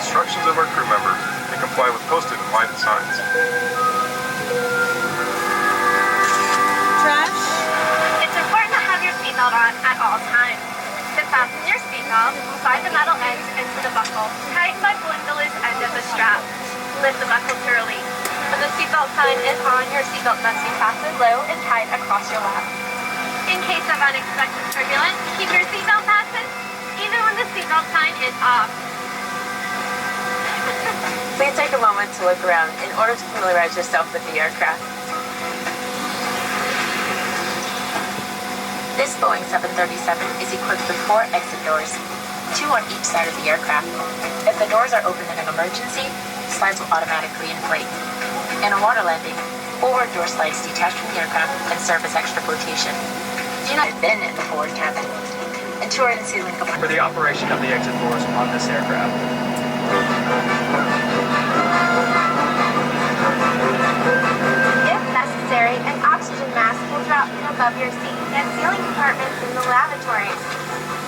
instructions of our crew members and comply with posted and lighted signs. Trash? It's important to have your seatbelt on at all times. To fasten your seatbelt, slide the metal ends into the buckle. Tighten by pulling the loose end of the strap. Lift the buckle to release. When the seatbelt sign is on, your seatbelt must be fastened low and tight across your lap. In case of unexpected turbulence, keep your seatbelt fastened, even when the seatbelt sign is off. Please take a moment to look around in order to familiarize yourself with the aircraft. This Boeing 737 is equipped with 4 exit doors, 2 on each side of the aircraft. If the doors are open in an emergency, slides will automatically inflate. In a water landing, forward door slides detach from the aircraft and serve as extra flotation. Do not bend in the forward cabin. And tour and ceiling for the operation of the exit doors on this aircraft. If necessary, an oxygen mask will drop from above your seat and ceiling compartments in the lavatories.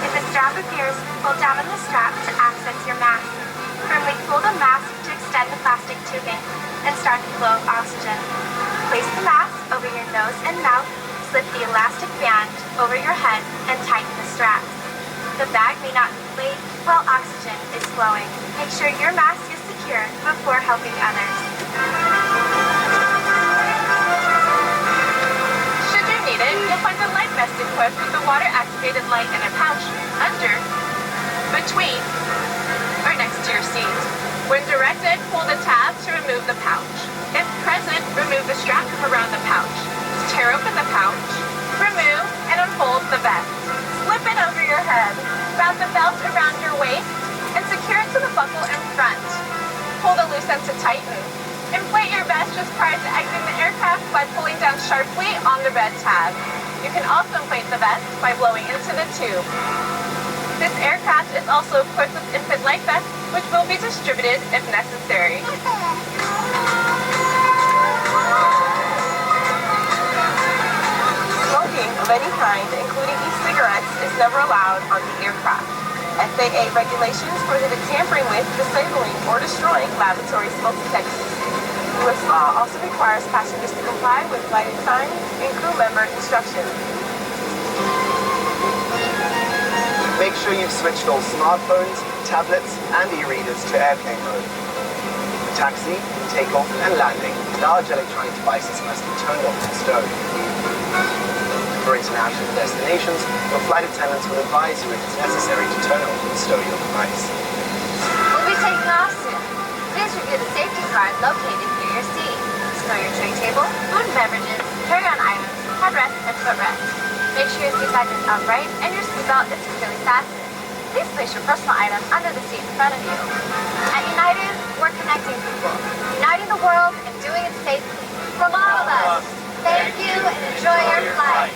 If a strap appears, pull down on the strap to access your mask. Firmly pull the mask to extend the plastic tubing and start the flow of oxygen. Place the mask over your nose and mouth, slip the elastic band over your head, and tighten the straps. The bag may not inflate while oxygen is flowing. Make sure your mask is secure before helping others. Should you need it, you'll find the life vest equipped with a water-activated light in a pouch under, between, or next to your seat. When directed, pull the tab to remove the pouch. If present, remove the strap from around the pouch. Tear open the pouch, remove and unfold the vest. Slip it over your head. Wrap the belt around your waist and secure it to the buckle in front. Pull the loose end to tighten. Inflate your vest just prior to exiting the aircraft by pulling down sharply on the red tab. You can also inflate the vest by blowing into the tube. This aircraft is also equipped with infant life vests, which will be distributed if necessary. Smoking of any kind, including e-cigarettes, is never allowed on the aircraft. FAA regulations prohibit tampering with, disabling, or destroying laboratory smoke detectors. U.S. law also requires passengers to comply with lighted signs and crew member instructions. Make sure you've switched all smartphones, tablets, and e-readers to airplane mode. For taxi, takeoff, and landing, large electronic devices must be turned off and stowed. For international destinations, your flight attendants will advise you if it's necessary to turn off and stow your device. We'll be taking off soon. Please review the safety card located near your seat. Stow your tray table, food and beverages, carry-on items, headrest, and footrest. Make sure your seat back is upright and your seatbelt is securely fastened. Please place your personal item under the seat in front of you. At United, we're connecting people, uniting the world, and doing it safely. From all of us, thank you and enjoy your flight.